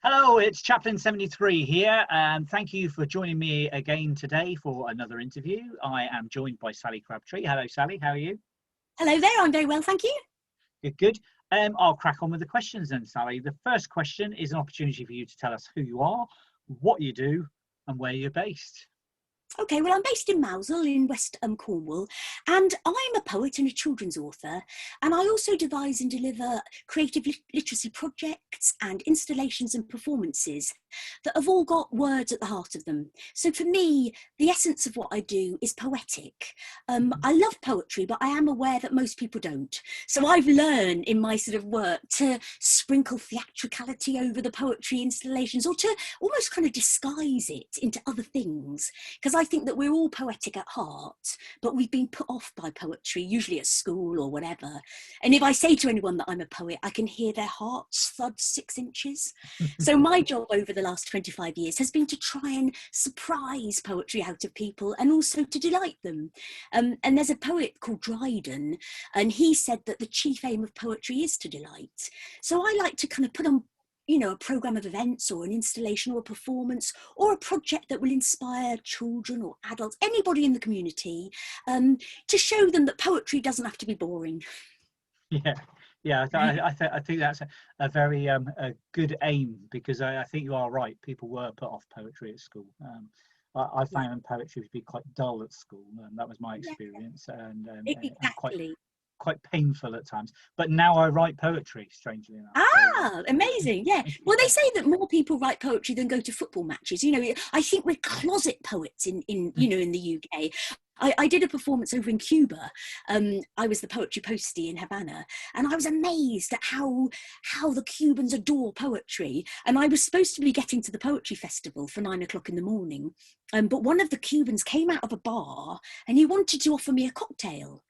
Hello, it's Chaplain 73 here, and thank you for joining me again today for another interview. I am joined by Sally Crabtree. Hello, Sally. How are you? Hello there. I'm very well, thank you. Good, good. I'll crack on with the questions then, Sally. The first question is an opportunity for you to tell us who you are, what you do, and where you're based. Okay, well, I'm based in Mousehole in West Cornwall, and I'm a poet and a children's author, and I also devise and deliver creative literacy projects and installations and performances that have all got words at the heart of them. So for me, the essence of what I do is poetic. I love poetry, but I am aware that most people don't. So I've learned in my sort of work to sprinkle theatricality over the poetry installations, or to almost kind of disguise it into other things, because I think that we're all poetic at heart, but we've been put off by poetry, usually at school or whatever. And if I say to anyone that I'm a poet, I can hear their hearts thud 6 inches. So my job over the last 25 years has been to try and surprise poetry out of people and also to delight them. And there's a poet called Dryden, and he said that the chief aim of poetry is to delight. So I like to kind of put on, you know, a programme of events or an installation or a performance or a project that will inspire children or adults, anybody in the community, to show them that poetry doesn't have to be boring. Yeah, I think that's a very a good aim, because I think you are right. People were put off poetry at school. I found poetry to be quite dull at school, and that was my experience, and Exactly. quite painful at times. But now I write poetry, strangely enough. Ah, amazing. Yeah. Well, they say that more people write poetry than go to football matches. You know, I think we're closet poets in you know, in the UK. I did a performance over in Cuba. I was the Poetry Postie in Havana, and I was amazed at how the Cubans adore poetry. And I was supposed to be getting to the poetry festival for 9 o'clock in the morning, but one of the Cubans came out of a bar and he wanted to offer me a cocktail.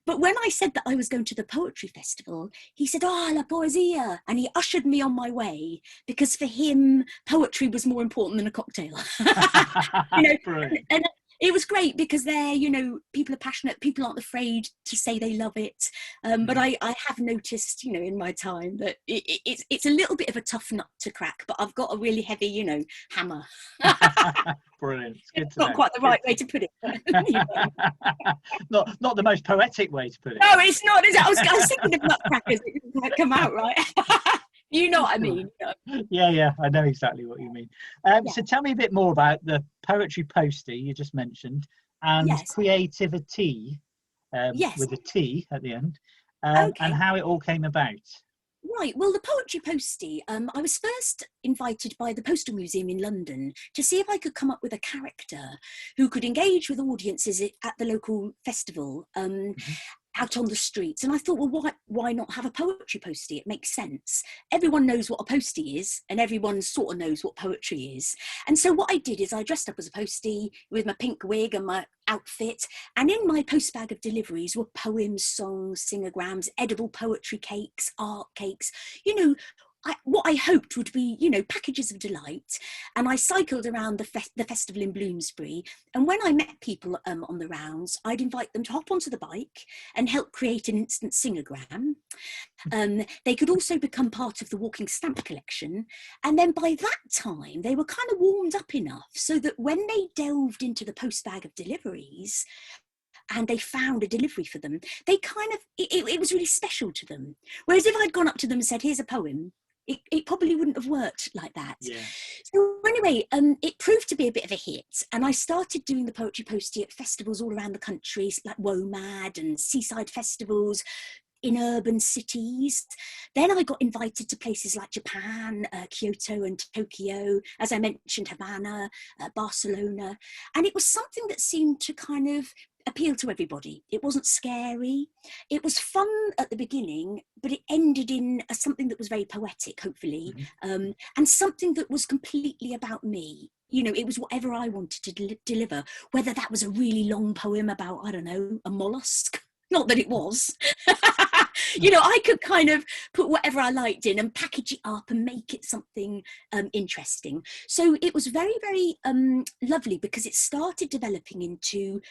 But when I said that I was going to the poetry festival, he said, "Ah, la poesia," and he ushered me on my way, because for him, poetry was more important than a cocktail. You know, and it was great because there, you know, people are passionate, people aren't afraid to say they love it. But I have noticed, you know, in my time that it's a little bit of a tough nut to crack, but I've got a really heavy, you know, hammer. Brilliant. It's good It's to not know. quite the right way to put it. But, you know. Not the most poetic way to put it. No, it's not, is it? I was thinking of nutcrackers. It didn't quite come out right. You know what I mean? Yeah, I know exactly what you mean. So tell me a bit more about the Poetry Postie you just mentioned, and CreativiTEA, with a T at the end, and how it all came about. Right, well, the Poetry Postie, I was first invited by the Postal Museum in London to see if I could come up with a character who could engage with audiences at the local festival, out on the streets. And I thought, well, why not have a Poetry Postie? It makes sense. Everyone knows what a postie is, and everyone sort of knows what poetry is. And so what I did is I dressed up as a postie with my pink wig and my outfit, and in my post bag of deliveries were poems, songs, singograms, edible poetry cakes, art cakes, you know, what I hoped would be, you know, packages of delight. And I cycled around the festival in Bloomsbury, and when I met people on the rounds, I'd invite them to hop onto the bike and help create an instant singogram. They could also become part of the walking stamp collection, and then by that time they were kind of warmed up enough so that when they delved into the post bag of deliveries and they found a delivery for them, they kind of, it was really special to them. Whereas if I'd gone up to them and said, "Here's a poem," it probably wouldn't have worked like that. So anyway, it proved to be a bit of a hit, and I started doing the Poetry Postie at festivals all around the country, like WOMAD and seaside festivals in urban cities. Then I got invited to places like Japan, Kyoto and Tokyo, as I mentioned, Havana, Barcelona, and it was something that seemed to kind of appeal to everybody. It wasn't scary. It was fun at the beginning, but it ended in something that was very poetic, hopefully, and something that was completely about me. You know, it was whatever I wanted to deliver, whether that was a really long poem about, I don't know, a mollusk. Not that it was. You know, I could kind of put whatever I liked in and package it up and make it something interesting. So it was very, very lovely, because it started developing into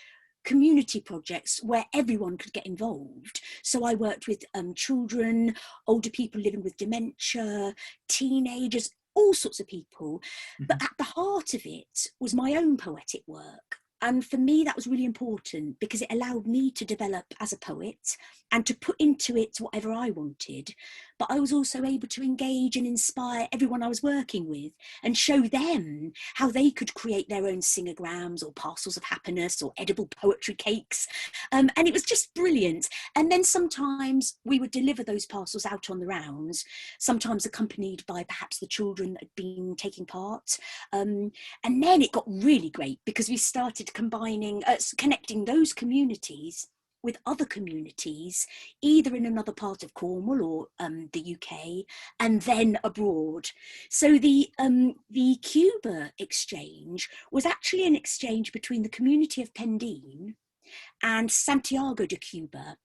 community projects where everyone could get involved. So I worked with children, older people living with dementia, teenagers, all sorts of people, but Mhm. at the heart of it was my own poetic work. And for me, that was really important because it allowed me to develop as a poet and to put into it whatever I wanted. But I was also able to engage and inspire everyone I was working with and show them how they could create their own singograms or parcels of happiness or edible poetry cakes. And it was just brilliant. And then sometimes we would deliver those parcels out on the rounds, sometimes accompanied by perhaps the children that had been taking part. And then it got really great because we started combining, connecting those communities with other communities, either in another part of Cornwall or the UK, and then abroad. So the Cuba Exchange was actually an exchange between the community of Pendine and Santiago de Cuba.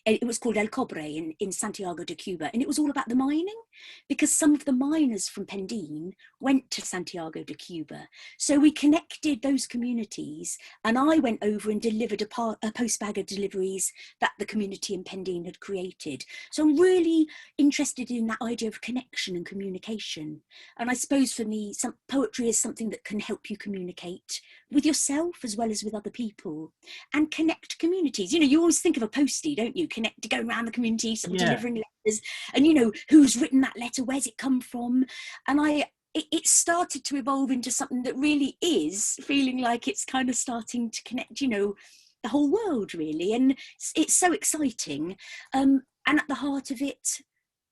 It was called El Cobre in Santiago de Cuba, and it was all about the mining, because some of the miners from Pendine went to Santiago de Cuba. So we connected those communities, and I went over and delivered a post-bag of deliveries that the community in Pendine had created. So I'm really interested in that idea of connection and communication. And I suppose for me, poetry is something that can help you communicate with yourself as well as with other people and connect communities. You know, you always think of a postie, don't you? Connect, going around the community, sort of Yeah. delivering letters, and you know, who's written that letter, where's it come from? And it started to evolve into something that really is feeling like it's kind of starting to connect, you know, the whole world really. And it's so exciting. And at the heart of it,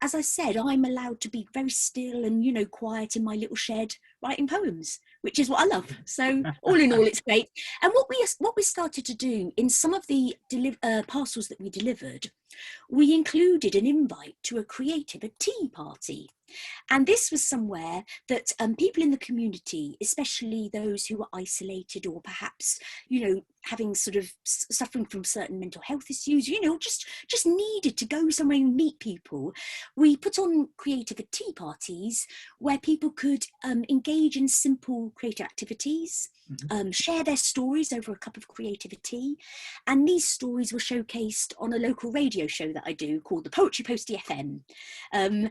as I said, I'm allowed to be very still and, you know, quiet in my little shed writing poems, which is what I love. So all in all, it's great. And what we started to do in some of the parcels that we delivered, we included an invite to a CreativiTEA party. And this was somewhere that people in the community, especially those who were isolated or perhaps, you know, having sort of suffering from certain mental health issues, you know, just needed to go somewhere and meet people. We put on CreativiTEA parties where people could engage in simple creative activities, share their stories over a cup of creative tea. And these stories were showcased on a local radio show that I do called the Poetry Postie FM. And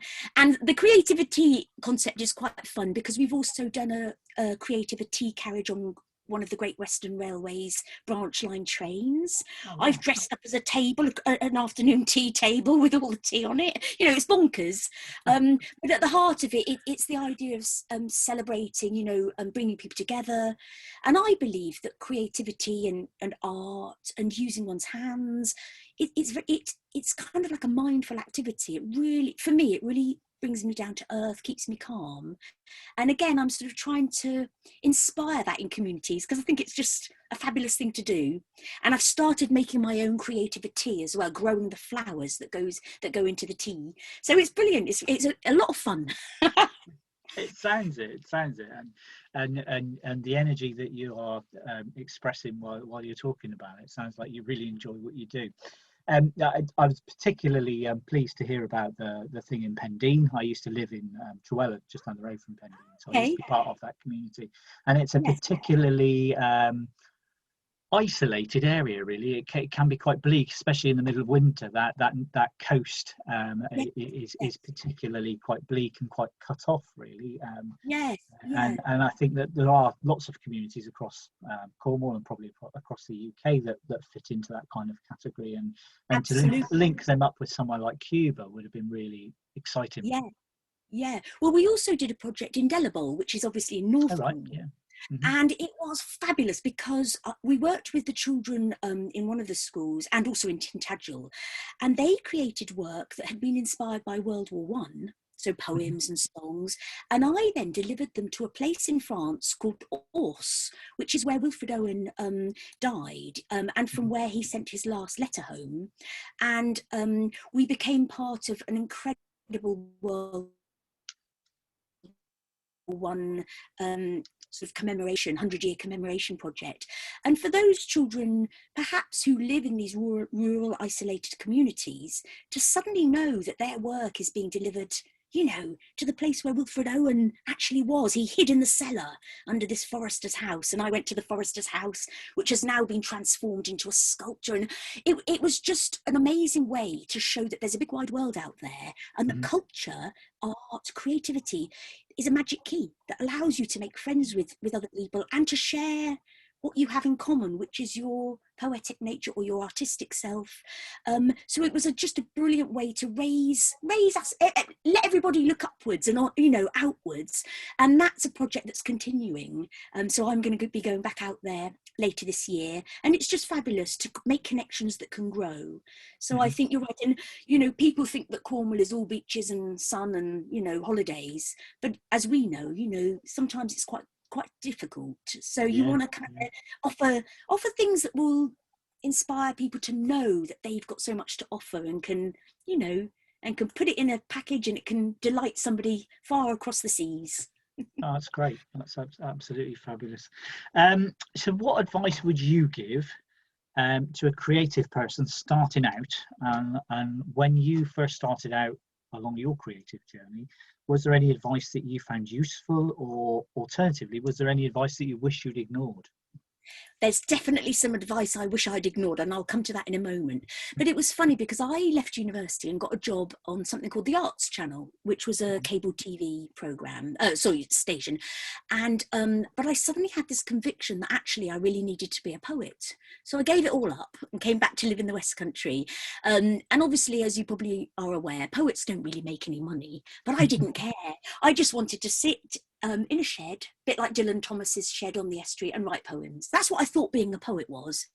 the CreativiTEA concept is quite fun because we've also done a CreativiTEA carriage on one of the Great Western Railway's branch line trains. Oh, wow. I've dressed up as a table, an afternoon tea table with all the tea on it. You know, it's bonkers. But at the heart of it, it's the idea of celebrating, you know, and bringing people together. And I believe that creativity and art and using one's hands, it's kind of like a mindful activity. It really, for me, it really brings me down to earth, keeps me calm. And again, I'm sort of trying to inspire that in communities because I think it's just a fabulous thing to do. And I've started making my own creative tea as well, growing the flowers that go into the tea. So it's brilliant. It's a lot of fun. It sounds it. And the energy that you are expressing while you're talking about it sounds like you really enjoy what you do. I was particularly pleased to hear about the thing in Pendine. I used to live in Trewella, just down the road from Pendine, so I used to be part of that community. And it's a particularly isolated area, really. It can be quite bleak, especially in the middle of winter. That coast is particularly quite bleak and quite cut off, really. And I think that there are lots of communities across Cornwall and probably across the UK that fit into that kind of category, and to link them up with somewhere like Cuba would have been really exciting. Yeah. Well, we also did a project in Delabole, which is obviously in North Cornwall. Yeah. And it was fabulous because we worked with the children in one of the schools and also in Tintagel, and they created work that had been inspired by World War One, so poems and songs. And I then delivered them to a place in France called Ors, which is where Wilfred Owen died, and from where he sent his last letter home. And we became part of an incredible World One sort of commemoration, 100-year commemoration project. And for those children, perhaps who live in these rural isolated communities, to suddenly know that their work is being delivered, you know, to the place where Wilfred Owen actually was. He hid in the cellar under this forester's house. And I went to the forester's house, which has now been transformed into a sculpture. And it was just an amazing way to show that there's a big wide world out there, and that culture, art, creativity is a magic key that allows you to make friends with other people and to share what you have in common, which is your poetic nature or your artistic self. So it was just a brilliant way to raise us, let everybody look upwards and, you know, outwards. And that's a project that's continuing. So I'm going to be going back out there later this year, and it's just fabulous to make connections that can grow. So I think you're right. And, you know, people think that Cornwall is all beaches and sun and, you know, holidays. But as we know, you know, sometimes it's quite difficult. So you want to kind of offer things that will inspire people to know that they've got so much to offer, and can, you know, and can put it in a package, and it can delight somebody far across the seas. Oh, that's great. That's absolutely fabulous. So what advice would you give to a creative person starting out, and when you first started out along your creative journey, was there any advice that you found useful, or alternatively, was there any advice that you wish you'd ignored? There's definitely some advice I wish I'd ignored, and I'll come to that in a moment. But it was funny because I left university and got a job on something called the Arts Channel, which was a cable TV program, station. And but I suddenly had this conviction that actually I really needed to be a poet. So I gave it all up and came back to live in the West Country. And obviously, as you probably are aware, poets don't really make any money, but I didn't care. I just wanted to sit in a shed, a bit like Dylan Thomas's shed on the estuary, and write poems. That's what I thought being a poet was.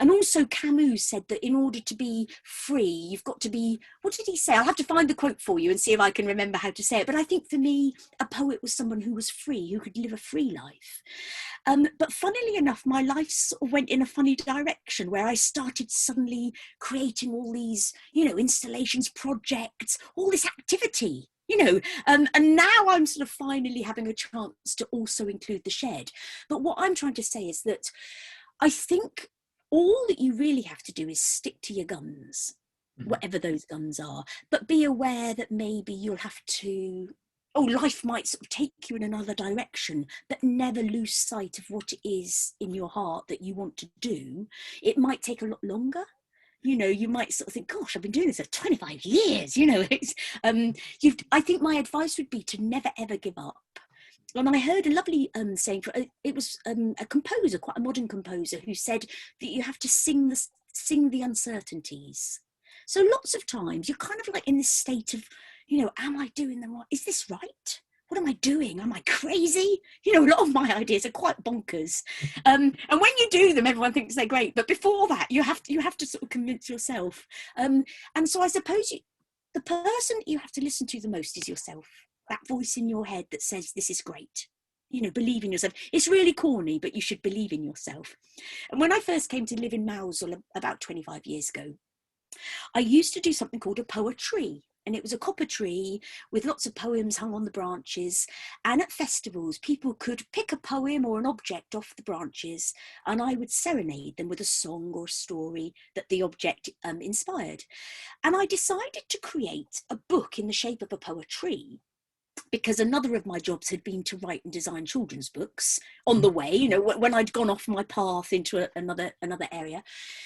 And also Camus said that in order to be free, you've got to be, what did he say? I'll have to find the quote for you and see if I can remember how to say it. But I think for me, a poet was someone who was free, who could live a free life. But funnily enough, my life sort of went in a funny direction, where I started suddenly creating all these, you know, installations, projects, all this activity. You know, and now I'm sort of finally having a chance to also include the shed. But what I'm trying to say is that I think all that you really have to do is stick to your guns, whatever those guns are, but be aware that maybe you'll have to, life might sort of take you in another direction, but never lose sight of what it is in your heart that you want to do. It might take a lot longer. You know, you might sort of think, gosh, I've been doing this for 25 years, you know. It's, I think my advice would be to never, ever give up. And I heard a lovely saying, it was a composer, quite a modern composer, who said that you have to sing the uncertainties. So lots of times you're kind of like in this state of, you know, am I doing the right, is this right? What am I doing? Am I crazy? You know, a lot of my ideas are quite bonkers. And when you do them, everyone thinks they're great. But before that, you have to sort of convince yourself. And so I suppose the person you have to listen to the most is yourself. That voice in your head that says, this is great. You know, believe in yourself. It's really corny, but you should believe in yourself. And when I first came to live in Mousehole about 25 years ago, I used to do something called a poetry. And it was a copper tree with lots of poems hung on the branches. And at festivals, people could pick a poem or an object off the branches, and I would serenade them with a song or a story that the object inspired. And I decided to create a book in the shape of a poetry, because another of my jobs had been to write and design children's books on the way, you know, when I'd gone off my path into another area.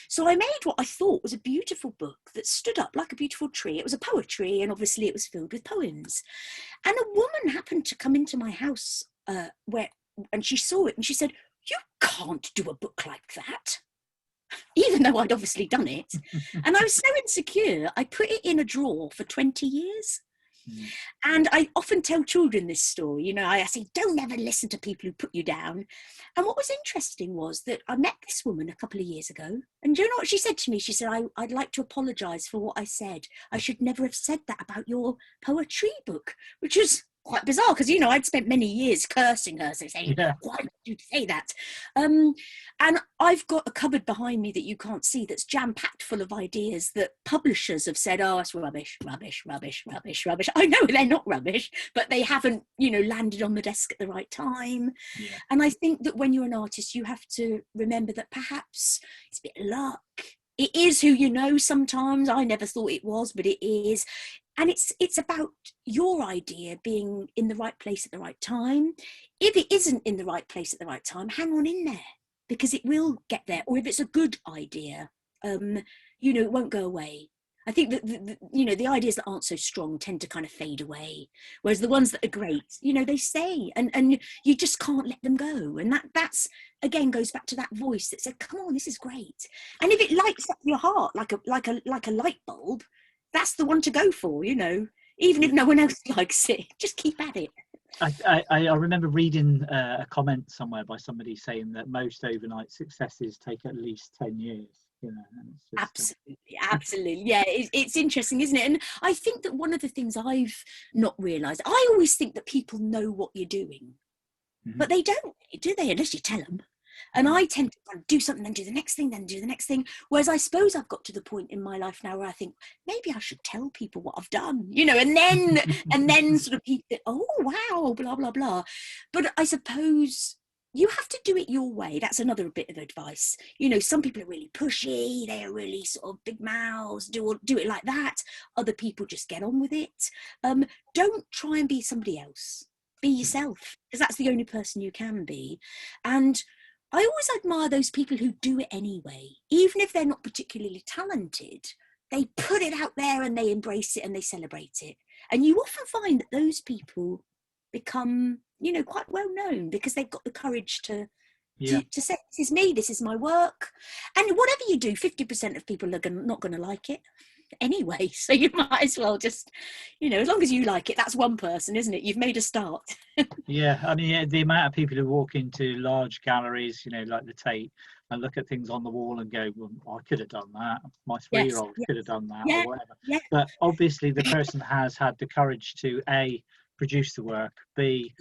So I made what I thought was a beautiful book that stood up like a beautiful tree. It was a poetry, and obviously it was filled with poems. And a woman happened to come into my house and she saw it, and she said, "You can't do a book like that." Even though I'd obviously done it. And I was so insecure, I put it in a drawer for 20 years. And I often tell children this story, you know, I say, don't ever listen to people who put you down. And what was interesting was that I met this woman a couple of years ago, and do you know what she said to me? She said, I'd like to apologise for what I said. I should never have said that about your poetry book, which was quite bizarre, because, you know, I'd spent many years cursing her, so saying, why did you say that? And I've got a cupboard behind me that you can't see that's jam-packed full of ideas that publishers have said, oh, it's rubbish, rubbish, rubbish, rubbish, rubbish. I know they're not rubbish, but they haven't, you know, landed on the desk at the right time. Yeah. And I think that when you're an artist, you have to remember that perhaps it's a bit of luck. It is who you know sometimes. I never thought it was, but it is. And it's about your idea being in the right place at the right time. If it isn't in the right place at the right time, hang on in there, because it will get there. Or if it's a good idea, it won't go away. I think that the ideas that aren't so strong tend to kind of fade away, whereas the ones that are great, they stay, and you just can't let them go. And that's again goes back to that voice that said, "Come on, this is great." And if it lights up your heart like a light bulb, that's the one to go for. Even if no one else likes it, just keep at it. I remember reading a comment somewhere by somebody saying that most overnight successes take at least 10 years. And it's just, absolutely. Yeah, it's interesting, isn't it? And I think that one of the things I've not realised, I always think that people know what you're doing, but they don't, do they? Unless you tell them. And I tend to do something, then do the next thing, then do the next thing. Whereas I suppose I've got to the point in my life now where I think maybe I should tell people what I've done, and then sort of people, oh wow, blah blah blah. But I suppose you have to do it your way. That's another bit of advice. Some people are really pushy, they are really sort of big mouths, do it like that. Other people just get on with it. Don't try and be somebody else. Be yourself, because that's the only person you can be. And I always admire those people who do it anyway, even if they're not particularly talented. They put it out there and they embrace it and they celebrate it. And you often find that those people become, quite well known because they've got the courage to say, this is me, this is my work. And whatever you do, 50% of people are not going to like it anyway. So you might as well just, as long as you like it, that's one person, isn't it? You've made a start. Yeah, I mean, the amount of people who walk into large galleries, like the Tate, and look at things on the wall and go, well, I could have done that. My 3-year-old could have done that, or whatever. Yeah. But obviously the person has had the courage to A, produce the work, B,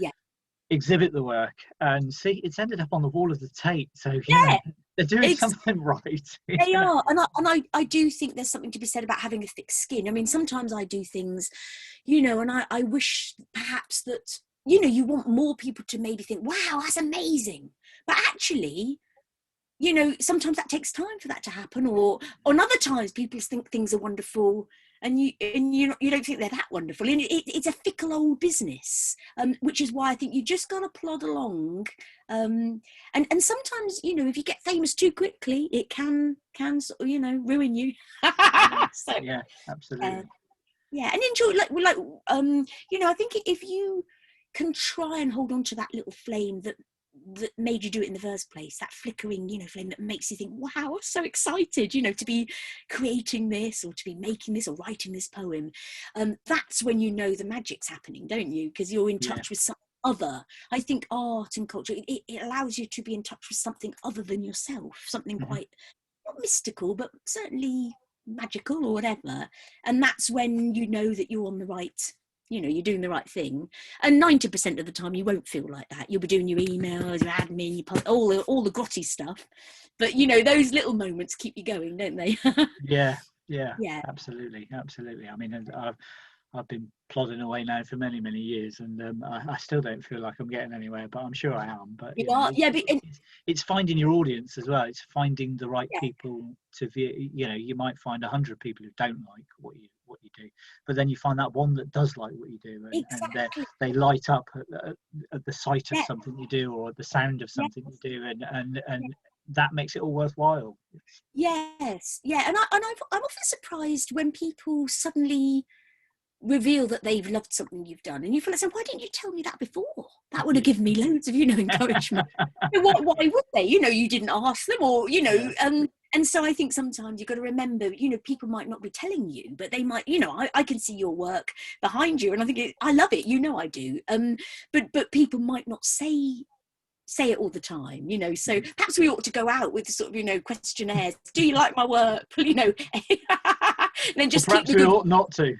exhibit the work, and C, it's ended up on the wall of the Tate. So they're doing something right. They are, and I do think there's something to be said about having a thick skin. I mean, sometimes I do things, and I wish perhaps that you want more people to maybe think, wow, that's amazing. But actually, sometimes that takes time for that to happen, or on other times people think things are wonderful and you don't think they're that wonderful. And it's a fickle old business, which is why I think you just got to plod along. And sometimes, if you get famous too quickly, it can sort of, ruin you. So, yeah, absolutely. And enjoy, I think if you can try and hold on to that little flame that made you do it in the first place, that flickering flame that makes you think, wow, I'm so excited to be creating this, or to be making this, or writing this poem, that's when the magic's happening, don't you? Because you're in touch with something other. I think art and culture, it allows you to be in touch with something other than yourself, something quite not mystical, but certainly magical or whatever. And that's when that you're on the right, you're doing the right thing. And 90% of the time you won't feel like that. You'll be doing your emails, your admin, all the grotty stuff. But those little moments keep you going, don't they? yeah, absolutely. I mean, I've been plodding away now for many, many years, and I still don't feel like I'm getting anywhere, but I'm sure I am. But it's finding your audience as well. It's finding the right people to view. You might find 100 people who don't like what you do, but then you find that one that does like what you do, and they light up at the sight of something you do, or at the sound of something you do, and that makes it all worthwhile. Yes, and I'm often surprised when people suddenly reveal that they've loved something you've done, and you feel like saying, why didn't you tell me that before? That would have given me loads of encouragement. Why would they? You didn't ask them, or and so I think sometimes you've got to remember, people might not be telling you, but they might, I can see your work behind you, and I think I love it, I do, but people might not say it all the time, so perhaps we ought to go out with sort of questionnaires. Do you like my work? Then just perhaps we ought not to.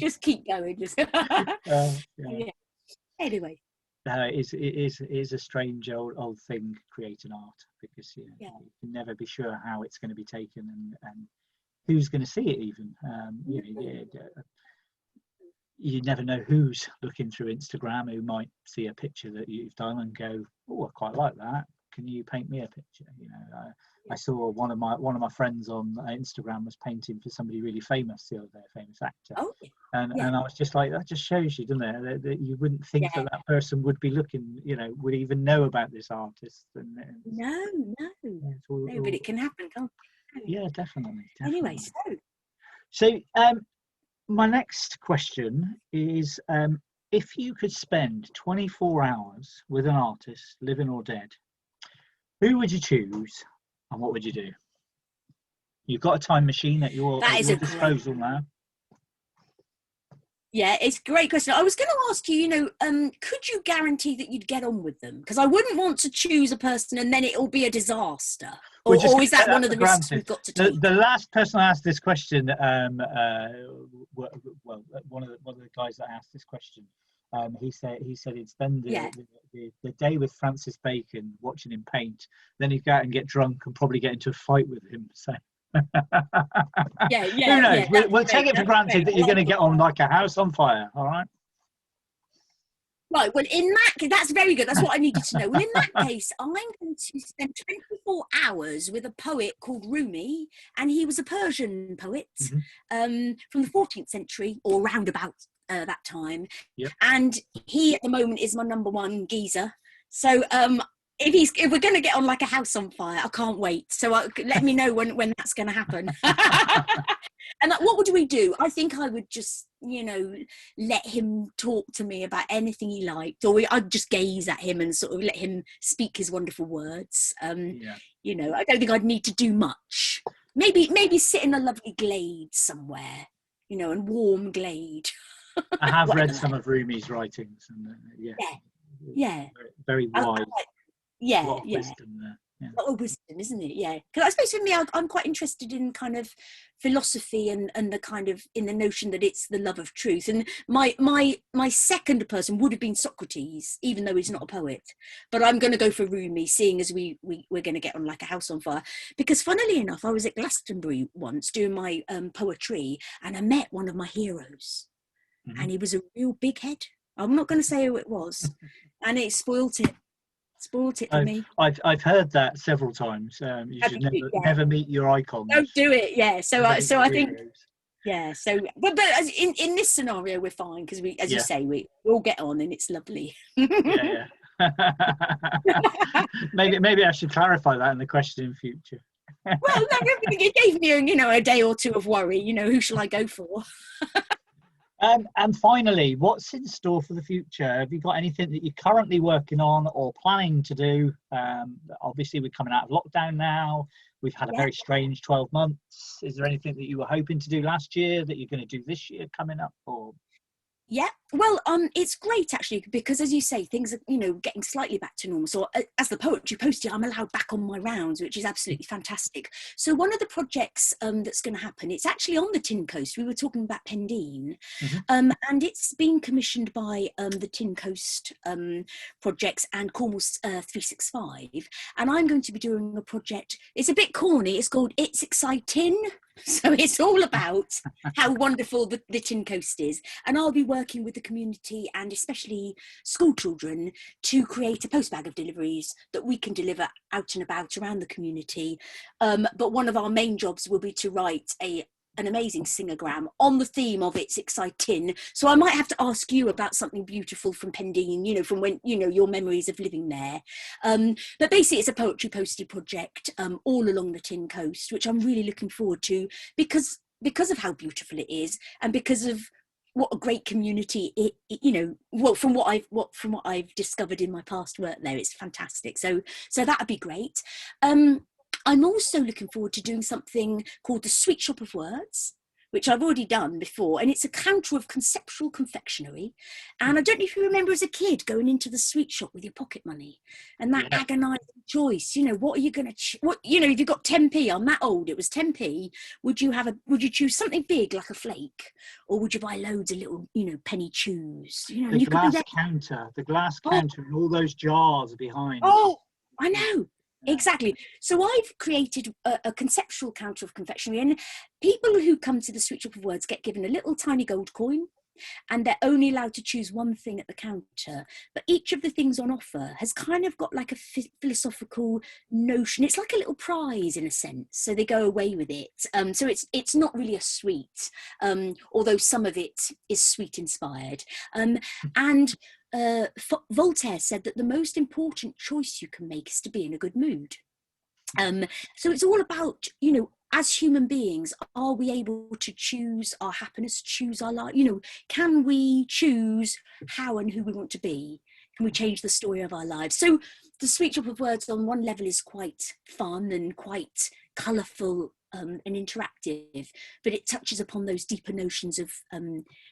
Just keep going. Anyway, it is a strange old thing, creating art, because you can never be sure how it's going to be taken and who's going to see it even. You never know who's looking through Instagram, who might see a picture that you've done and go, oh, I quite like that. Can you paint me a picture? I saw one of my friends on Instagram was painting for somebody really famous the other day, a famous actor. Oh, And I was just like, that just shows you, doesn't it, that you wouldn't think yeah. that person would be looking, would even know about this artist. And No, but it can happen, can't it? Yeah, definitely. Anyway, so my next question is, if you could spend 24 hours with an artist, living or dead, who would you choose and what would you do? You've got a time machine at your disposal now. Yeah, it's a great question. I was going to ask you, could you guarantee that you'd get on with them? Because I wouldn't want to choose a person and then it'll be a disaster. Or is that one of the risks we've got to take? The last person I asked this question, one of the guys that asked this question, he said he'd spend the day with Francis Bacon watching him paint, then he'd go out and get drunk and probably get into a fight with him. So who knows? We'll take it for granted that you're going to get on like a house on fire. All right. Right, well, that's very good. That's what I needed to know. Well, in that case, I'm going to spend 24 hours with a poet called Rumi, and he was a Persian poet from the 14th century, or round about that time. Yep. And he, at the moment, is my number one geezer. So if we're going to get on like a house on fire, I can't wait. So let me know when that's going to happen. And what would we do? I think I would just, let him talk to me about anything he liked, or I'd just gaze at him and sort of let him speak his wonderful words. I don't think I'd need to do much. Maybe sit in a lovely glade somewhere, a warm glade. I have read some of Rumi's writings, and very wise. A lot of wisdom there. A lot of wisdom, isn't it? Yeah, because I suppose for me, I'm quite interested in kind of philosophy and the kind of in the notion that it's the love of truth. And my second person would have been Socrates, even though he's not a poet. But I'm going to go for Rumi, seeing as we're going to get on like a house on fire. Because funnily enough, I was at Glastonbury once doing my poetry, and I met one of my heroes, and he was a real big head. I'm not going to say who it was, and it spoilt it for me. I've heard that several times. You should never meet your icons. Don't do it. Yeah. So I think. Yeah. So, but in this scenario, we're fine because as you say, we'll get on and it's lovely. Yeah. maybe I should clarify that in the question in future. Well, no, it gave me a day or two of worry. Who shall I go for? And finally, what's in store for the future? Have you got anything that you're currently working on or planning to do? Obviously, we're coming out of lockdown now. We've had a very strange 12 months. Is there anything that you were hoping to do last year that you're going to do this year coming up? Or Yeah, well, it's great actually, because as you say, things are, getting slightly back to normal. So as the Poetry Postie, I'm allowed back on my rounds, which is absolutely fantastic. So one of the projects that's going to happen, it's actually on the Tin Coast. We were talking about Pendeen, and it's been commissioned by the Tin Coast projects and Cornwall 365. And I'm going to be doing a project, it's a bit corny, it's called It's Exciting. So it's all about how wonderful the Tin Coast is. And I'll be working with the community and especially school children to create a postbag of deliveries that we can deliver out and about around the community. But one of our main jobs will be to write an amazing singogram on the theme of It's Exciting. So I might have to ask you about something beautiful from Pendeen, from when, your memories of living there. But basically it's a Poetry Postie project all along the Tin Coast, which I'm really looking forward to because of how beautiful it is and because of what a great community from what I've discovered in my past work there, it's fantastic. So that'd be great. I'm also looking forward to doing something called the Sweet Shop of Words, which I've already done before, and it's a counter of conceptual confectionery. And I don't know if you remember as a kid going into the sweet shop with your pocket money and that agonising choice. What are you going to? If you got 10p, I'm that old. It was 10p. Would you choose something big like a flake, or would you buy loads of little, penny chews? The glass counter, and all those jars behind. Oh, I know. Exactly. So I've created a conceptual counter of confectionery, and people who come to the Sweet Shop of Words get given a little tiny gold coin and they're only allowed to choose one thing at the counter. But each of the things on offer has kind of got like a philosophical notion. It's like a little prize in a sense, so they go away with it. So it's not really a sweet, although some of it is sweet inspired. And Voltaire said that the most important choice you can make is to be in a good mood. So it's all about, you know, as human beings, are we able to choose our happiness, choose our life? You know, can we choose how and who we want to be? Can we change the story of our lives? So the Sweet Shop of Words on one level is quite fun and quite colourful and interactive, but it touches upon those deeper notions of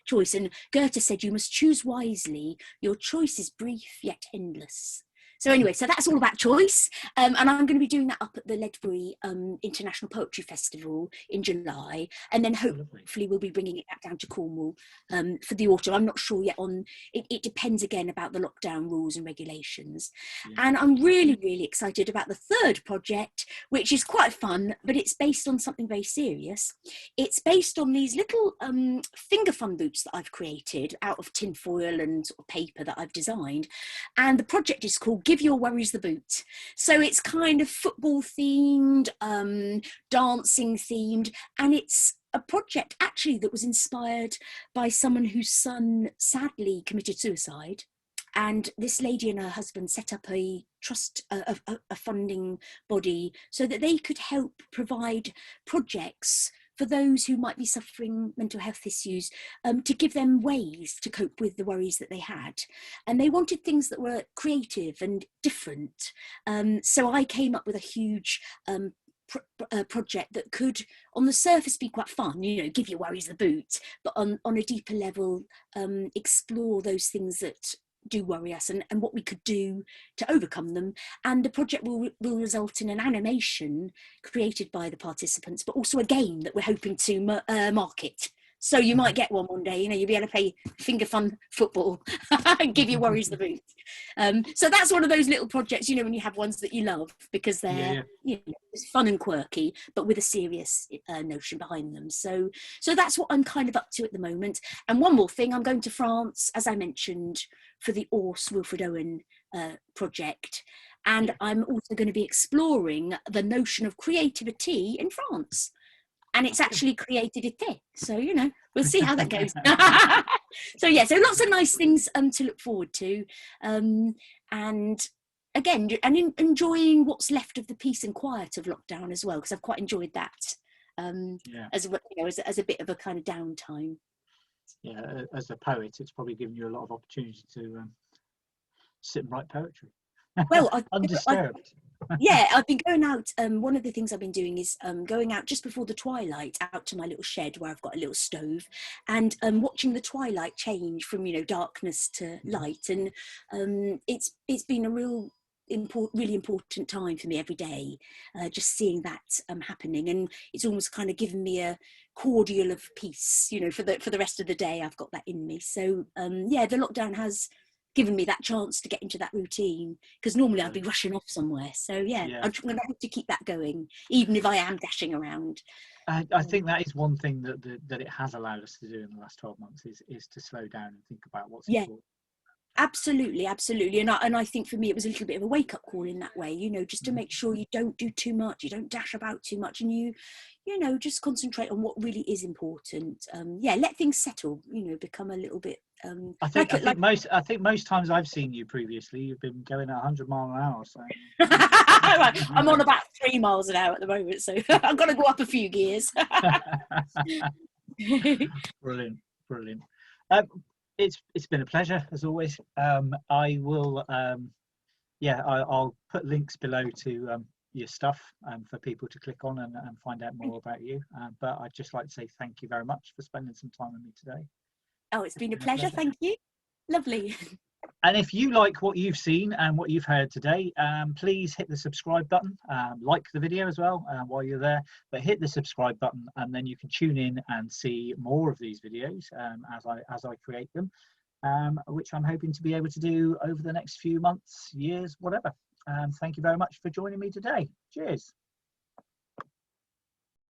choice. And Goethe said, you must choose wisely. Your choice is brief yet endless. So anyway, so that's all about choice. And I'm going to be doing that up at the Ledbury International Poetry Festival in July. And then hopefully we'll be bringing it back down to Cornwall for the autumn. I'm not sure yet on, it depends again about the lockdown rules and regulations. Yeah. And I'm really, really excited about the third project, which is quite fun, but it's based on something very serious. It's based on these little finger fun boots that I've created out of tin foil and sort of paper that I've designed. And the project is called Give Your Worries the Boot. So it's kind of football themed, dancing themed, and it's a project actually that was inspired by someone whose son sadly committed suicide. And this lady and her husband set up a trust, a funding body so that they could help provide projects for those who might be suffering mental health issues, to give them ways to cope with the worries that they had. And they wanted things that were creative and different. So I came up with a huge project that could, on the surface, be quite fun, you know, give your worries the boot, but on a deeper level, explore those things that do worry us and what we could do to overcome them. And the project will result in an animation created by the participants, but also a game that we're hoping to market. So you might get one day, you know, you'll be able to play finger fun football and give your worries the boot. So that's one of those little projects, you know, when you have ones that you love because they're you know, it's fun and quirky, but with a serious notion behind them. So that's what I'm kind of up to at the moment. And one more thing, I'm going to France, as I mentioned, for the Ors Wilfred Owen project. And I'm also going to be exploring the notion of CreativiTEA in France. And it's actually CreativiTEA. So, you know, we'll see how that goes. So, yeah, so lots of nice things to look forward to. And again, enjoying what's left of the peace and quiet of lockdown as well, because I've quite enjoyed that as, you know, as a bit of a kind of downtime. Yeah, as a poet, it's probably given you a lot of opportunity to sit and write poetry. Well, undisturbed. Yeah, I've been going out. One of the things I've been doing is going out just before the twilight, out to my little shed where I've got a little stove, and watching the twilight change from, you know, darkness to light. And it's been a really important time for me every day, just seeing that happening. And it's almost kind of given me a cordial of peace, you know, for the rest of the day. I've got that in me. So yeah, the lockdown has given me that chance to get into that routine, because normally I'd be rushing off somewhere. So yeah. I'm going to have to keep that going, even if I am dashing around. I think that is one thing that it has allowed us to do in the last 12 months is to slow down and think about what's important. Absolutely. And I think for me it was a little bit of a wake-up call in that way, you know, just to make sure you don't do too much, you don't dash about too much, and you know, just concentrate on what really is important. Let things settle, you know, become a little bit I think most times I've seen you previously, you've been going at 100 miles an hour. So I'm on about 3 miles an hour at the moment, so I've got to go up a few gears. Brilliant. It's been a pleasure as always. I will I'll put links below to your stuff for people to click on and find out more about you. But I'd just like to say thank you very much for spending some time with me today. Oh, it's been a pleasure. Thank you. Lovely. And if you like what you've seen and what you've heard today, please hit the subscribe button, like the video as well while you're there, but hit the subscribe button and then you can tune in and see more of these videos as I create them, which I'm hoping to be able to do over the next few months, years, whatever. Thank you very much for joining me today. Cheers.